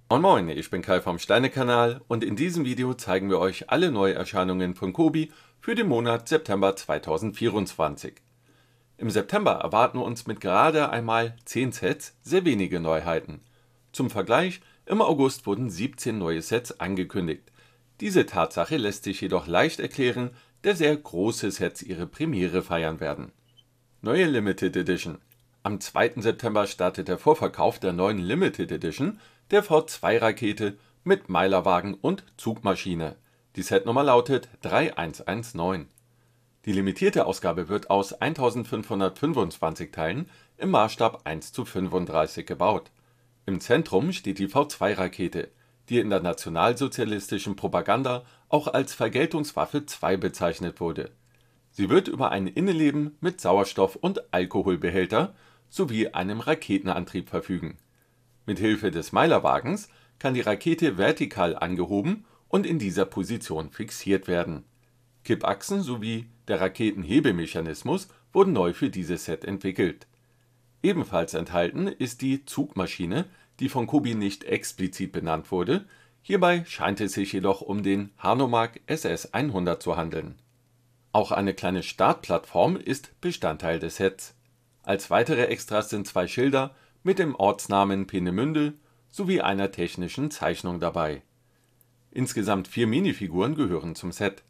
Moin Moin, ich bin Kai vom Steine-Kanal und in diesem Video zeigen wir euch alle Neuerscheinungen von Kobi für den Monat September 2024. Im September erwarten uns mit gerade einmal 10 Sets sehr wenige Neuheiten. Zum Vergleich, im August wurden 17 neue Sets angekündigt. Diese Tatsache lässt sich jedoch leicht erklären, da sehr große Sets ihre Premiere feiern werden. Neue Limited Edition. Am 2. September startet der Vorverkauf der neuen Limited Edition der V2-Rakete mit Meilerwagen und Zugmaschine. Die Setnummer lautet 3119. Die limitierte Ausgabe wird aus 1525 Teilen im Maßstab 1:35 gebaut. Im Zentrum steht die V2-Rakete, die in der nationalsozialistischen Propaganda auch als Vergeltungswaffe 2 bezeichnet wurde. Sie wird über ein Innenleben mit Sauerstoff- und Alkoholbehälter sowie einem Raketenantrieb verfügen. Mithilfe des Meilerwagens kann die Rakete vertikal angehoben und in dieser Position fixiert werden. Kippachsen sowie der Raketenhebemechanismus wurden neu für dieses Set entwickelt. Ebenfalls enthalten ist die Zugmaschine, die von Kobi nicht explizit benannt wurde. Hierbei scheint es sich jedoch um den Hanomag SS-100 zu handeln. Auch eine kleine Startplattform ist Bestandteil des Sets. Als weitere Extras sind 2 Schilder mit dem Ortsnamen Peenemünde sowie einer technischen Zeichnung dabei. Insgesamt 4 Minifiguren gehören zum Set.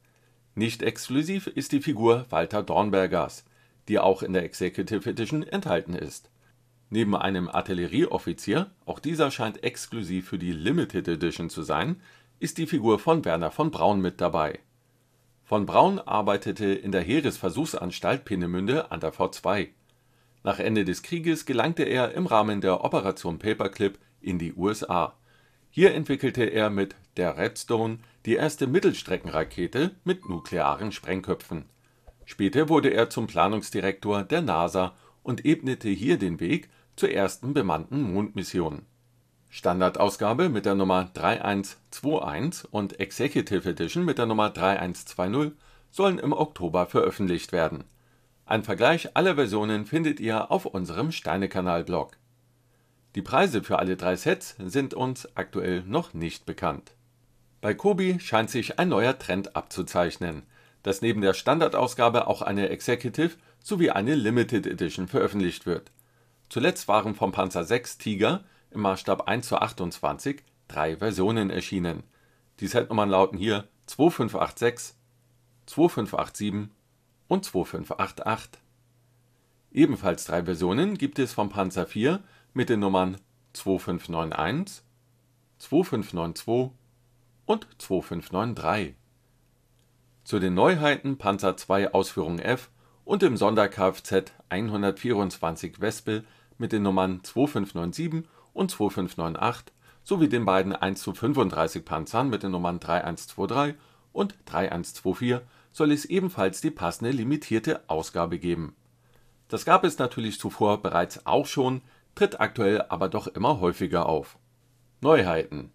Nicht exklusiv ist die Figur Walter Dornbergers, die auch in der Executive Edition enthalten ist. Neben einem Artillerieoffizier, auch dieser scheint exklusiv für die Limited Edition zu sein, ist die Figur von Werner von Braun mit dabei. Von Braun arbeitete in der Heeresversuchsanstalt Peenemünde an der V2. Nach Ende des Krieges gelangte er im Rahmen der Operation Paperclip in die USA. Hier entwickelte er mit der Redstone die erste Mittelstreckenrakete mit nuklearen Sprengköpfen. Später wurde er zum Planungsdirektor der NASA und ebnete hier den Weg zur ersten bemannten Mondmission. Standardausgabe mit der Nummer 3121 und Executive Edition mit der Nummer 3120 sollen im Oktober veröffentlicht werden. Ein Vergleich aller Versionen findet ihr auf unserem Steine-Kanal-Blog. Die Preise für alle 3 Sets sind uns aktuell noch nicht bekannt. Bei Kobi scheint sich ein neuer Trend abzuzeichnen, dass neben der Standardausgabe auch eine Executive sowie eine Limited Edition veröffentlicht wird. Zuletzt waren vom Panzer VI Tiger im Maßstab 1:28 3 Versionen erschienen. Die Setnummern lauten hier 2586, 2587 und 2588. Ebenfalls 3 Versionen gibt es vom Panzer IV mit den Nummern 2591, 2592 und 2593. Zu den Neuheiten Panzer II Ausführung F und im Sonder-Kfz 124 Wespel mit den Nummern 2597 und 2598 sowie den beiden 1:35 Panzern mit den Nummern 3123 und 3124 soll es ebenfalls die passende limitierte Ausgabe geben. Das gab es natürlich zuvor bereits auch schon, tritt aktuell aber doch immer häufiger auf. Neuheiten.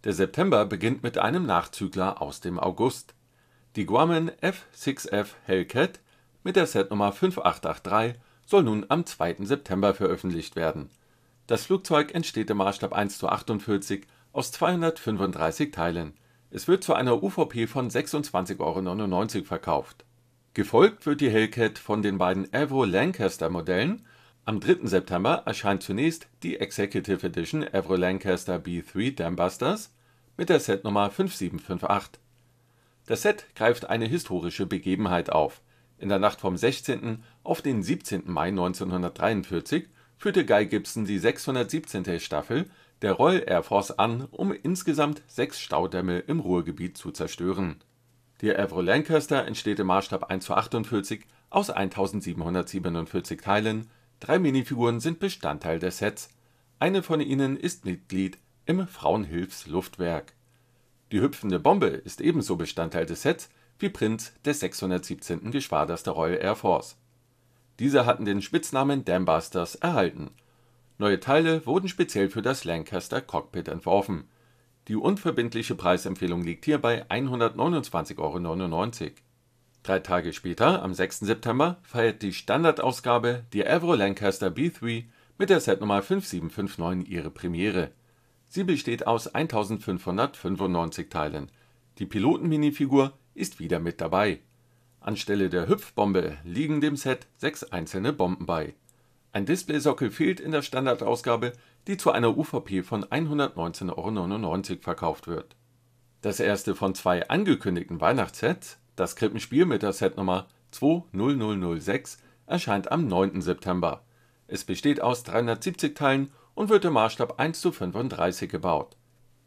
Der September beginnt mit einem Nachzügler aus dem August. Die Grumman F6F Hellcat mit der Setnummer 5883 soll nun am 2. September veröffentlicht werden. Das Flugzeug entsteht im Maßstab 1:48 aus 235 Teilen. Es wird zu einer UVP von 26,99 € verkauft. Gefolgt wird die Hellcat von den beiden Avro Lancaster Modellen. Am 3. September erscheint zunächst die Executive Edition Avro Lancaster B3 Dambusters mit der Setnummer 5758. Das Set greift eine historische Begebenheit auf. In der Nacht vom 16. auf den 17. Mai 1943 führte Guy Gibson die 617. Staffel der Royal Air Force an, um insgesamt 6 Staudämme im Ruhrgebiet zu zerstören. Die Avro Lancaster entsteht im Maßstab 1:48 aus 1747 Teilen. 3 Minifiguren sind Bestandteil des Sets. Eine von ihnen ist Mitglied im Frauenhilfsluftwerk. Die hüpfende Bombe ist ebenso Bestandteil des Sets wie Prinz des 617. Geschwaders der Royal Air Force. Diese hatten den Spitznamen Dambusters erhalten. Neue Teile wurden speziell für das Lancaster Cockpit entworfen. Die unverbindliche Preisempfehlung liegt hier bei 129,99 €. 3 Tage später, am 6. September, feiert die Standardausgabe, die Avro Lancaster B3 mit der Setnummer 5759 ihre Premiere. Sie besteht aus 1595 Teilen. Die Piloten-Minifigur ist wieder mit dabei. Anstelle der Hüpfbombe liegen dem Set 6 einzelne Bomben bei. Ein Displaysockel fehlt in der Standardausgabe, die zu einer UVP von 119,99 € verkauft wird. Das erste von 2 angekündigten Weihnachtssets, das Krippenspiel mit der Setnummer 20006, erscheint am 9. September. Es besteht aus 370 Teilen und wird im Maßstab 1:35 gebaut.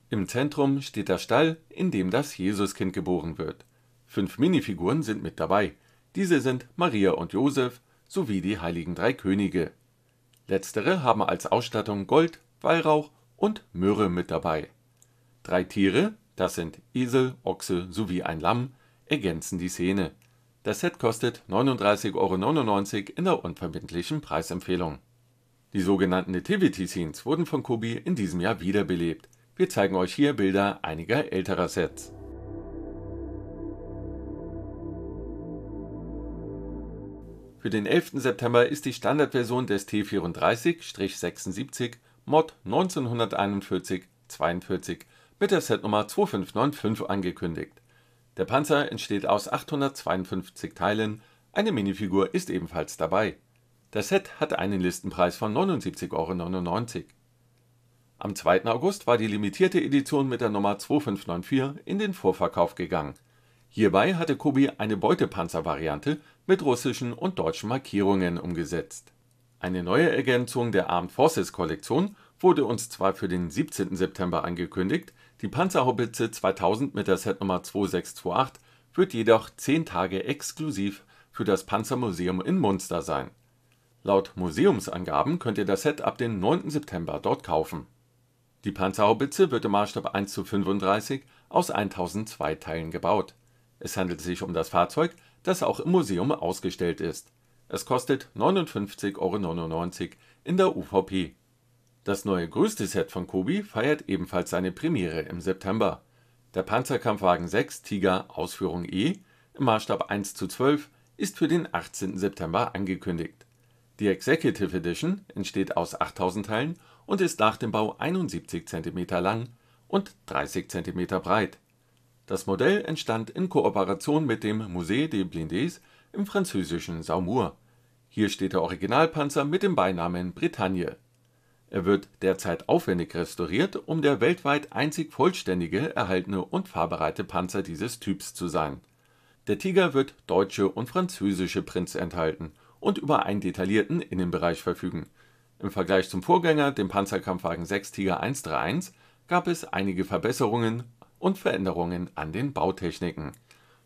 Im Zentrum steht der Stall, in dem das Jesuskind geboren wird. 5 Minifiguren sind mit dabei. Diese sind Maria und Josef sowie die Heiligen Drei Könige. Letztere haben als Ausstattung Gold, Weihrauch und Myrrhe mit dabei. 3 Tiere, das sind Esel, Ochse sowie ein Lamm, ergänzen die Szene. Das Set kostet 39,99 € in der unverbindlichen Preisempfehlung. Die sogenannten Nativity Scenes wurden von Kobi in diesem Jahr wiederbelebt. Wir zeigen euch hier Bilder einiger älterer Sets. Für den 11. September ist die Standardversion des T34-76 Mod 1941-42 mit der Setnummer 2595 angekündigt. Der Panzer entsteht aus 852 Teilen, eine Minifigur ist ebenfalls dabei. Das Set hat einen Listenpreis von 79,99 €. Am 2. August war die limitierte Edition mit der Nummer 2594 in den Vorverkauf gegangen. Hierbei hatte Kobi eine Beutepanzer-Variante mit russischen und deutschen Markierungen umgesetzt. Eine neue Ergänzung der Armed Forces Kollektion wurde uns zwar für den 17. September angekündigt, die Panzerhaubitze 2000 mit der Setnummer 2628 wird jedoch 10 Tage exklusiv für das Panzermuseum in Munster sein. Laut Museumsangaben könnt ihr das Set ab dem 9. September dort kaufen. Die Panzerhaubitze wird im Maßstab 1:35 aus 1002 Teilen gebaut. Es handelt sich um das Fahrzeug, das auch im Museum ausgestellt ist. Es kostet 59,99 € in der UVP. Das neue größte Set von Kobi feiert ebenfalls seine Premiere im September. Der Panzerkampfwagen 6 Tiger Ausführung E im Maßstab 1:12 ist für den 18. September angekündigt. Die Executive Edition entsteht aus 8000 Teilen und ist nach dem Bau 71 cm lang und 30 cm breit. Das Modell entstand in Kooperation mit dem Musée des Blindés im französischen Saumur. Hier steht der Originalpanzer mit dem Beinamen Bretagne. Er wird derzeit aufwendig restauriert, um der weltweit einzig vollständige, erhaltene und fahrbereite Panzer dieses Typs zu sein. Der Tiger wird deutsche und französische Prints enthalten und über einen detaillierten Innenbereich verfügen. Im Vergleich zum Vorgänger, dem Panzerkampfwagen 6 Tiger 131, gab es einige Verbesserungen und Veränderungen an den Bautechniken.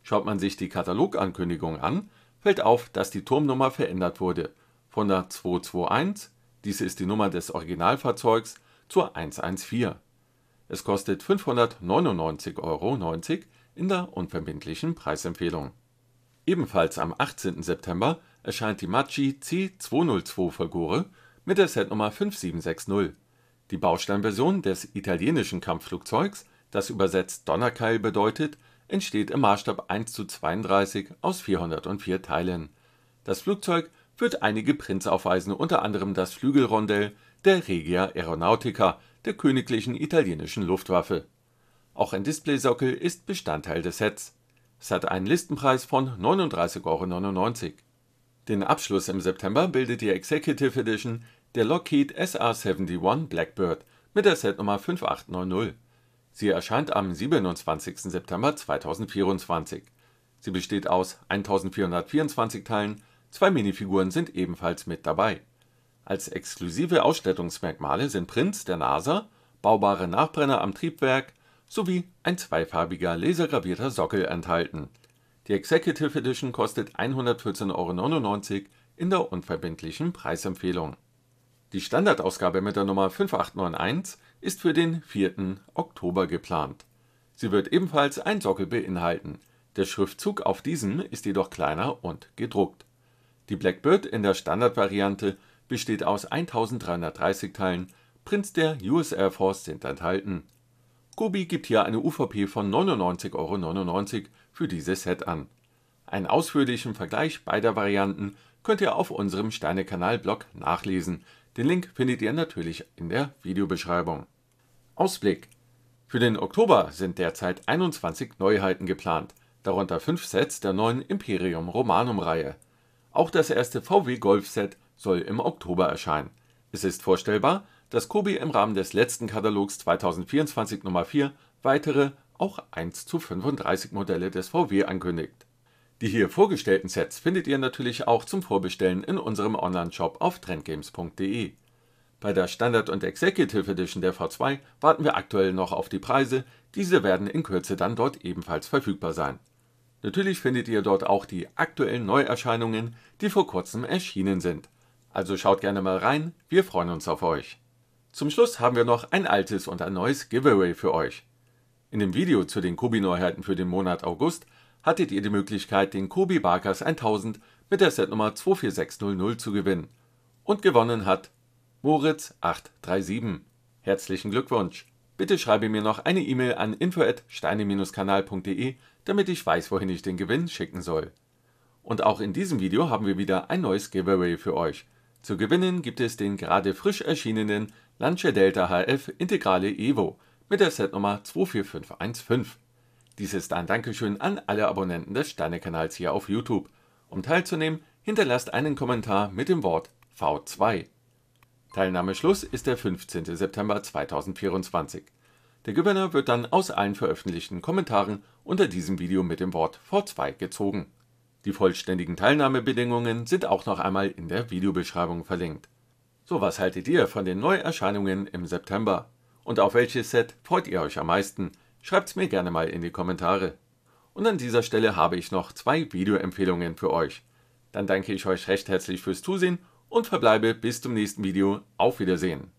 Schaut man sich die Katalogankündigung an, fällt auf, dass die Turmnummer verändert wurde. Von der 221, dies ist die Nummer des Originalfahrzeugs, zur 114. Es kostet 599,90 € in der unverbindlichen Preisempfehlung. Ebenfalls am 18. September erscheint die Macchi C202 Folgore mit der Setnummer 5760. Die Bausteinversion des italienischen Kampfflugzeugs, das übersetzt Donnerkeil bedeutet, entsteht im Maßstab 1:32 aus 404 Teilen. Das Flugzeug wird einige Prints aufweisen, unter anderem das Flügelrondell der Regia Aeronautica, der königlichen italienischen Luftwaffe. Auch ein Displaysockel ist Bestandteil des Sets. Es hat einen Listenpreis von 39,99 €. Den Abschluss im September bildet die Executive Edition der Lockheed SR-71 Blackbird mit der Setnummer 5890. Sie erscheint am 27. September 2024. Sie besteht aus 1424 Teilen, 2 Minifiguren sind ebenfalls mit dabei. Als exklusive Ausstattungsmerkmale sind Prints der NASA, baubare Nachbrenner am Triebwerk sowie ein zweifarbiger lasergravierter Sockel enthalten. Die Executive Edition kostet 114,99 € in der unverbindlichen Preisempfehlung. Die Standardausgabe mit der Nummer 5891 ist für den 4. Oktober geplant. Sie wird ebenfalls einen Sockel beinhalten. Der Schriftzug auf diesem ist jedoch kleiner und gedruckt. Die Blackbird in der Standardvariante besteht aus 1330 Teilen, Prints der US Air Force sind enthalten. Kobi gibt hier eine UVP von 99,99 € für dieses Set an. Einen ausführlichen Vergleich beider Varianten könnt ihr auf unserem Steinekanal-Blog nachlesen. Den Link findet ihr natürlich in der Videobeschreibung. Ausblick. Für den Oktober sind derzeit 21 Neuheiten geplant, darunter 5 Sets der neuen Imperium Romanum-Reihe. Auch das erste VW Golf-Set soll im Oktober erscheinen. Es ist vorstellbar, dass Kobi im Rahmen des letzten Katalogs 2024 Nummer 4 weitere, auch 1:35 Modelle des VW ankündigt. Die hier vorgestellten Sets findet ihr natürlich auch zum Vorbestellen in unserem Online-Shop auf trendgames.de. Bei der Standard und Executive Edition der V2 warten wir aktuell noch auf die Preise, diese werden in Kürze dann dort ebenfalls verfügbar sein. Natürlich findet ihr dort auch die aktuellen Neuerscheinungen, die vor kurzem erschienen sind. Also schaut gerne mal rein, wir freuen uns auf euch. Zum Schluss haben wir noch ein altes und ein neues Giveaway für euch. In dem Video zu den Kobi-Neuheiten für den Monat August hattet ihr die Möglichkeit, den Kobi Barkas 1000 mit der Setnummer 24600 zu gewinnen. Und gewonnen hat Moritz837. Herzlichen Glückwunsch! Bitte schreibe mir noch eine E-Mail an info@steine-kanal.de, damit ich weiß, wohin ich den Gewinn schicken soll. Und auch in diesem Video haben wir wieder ein neues Giveaway für euch. Zu gewinnen gibt es den gerade frisch erschienenen Lancia Delta HF Integrale Evo mit der Setnummer 24515. Dies ist ein Dankeschön an alle Abonnenten des Steine-Kanals hier auf YouTube. Um teilzunehmen, hinterlasst einen Kommentar mit dem Wort V2. Teilnahmeschluss ist der 15. September 2024. Der Gewinner wird dann aus allen veröffentlichten Kommentaren unter diesem Video mit dem Wort V2 gezogen. Die vollständigen Teilnahmebedingungen sind auch noch einmal in der Videobeschreibung verlinkt. So, was haltet ihr von den Neuerscheinungen im September? Und auf welches Set freut ihr euch am meisten? Schreibt's mir gerne mal in die Kommentare. Und an dieser Stelle habe ich noch 2 Videoempfehlungen für euch. Dann danke ich euch recht herzlich fürs Zusehen und verbleibe bis zum nächsten Video. Auf Wiedersehen.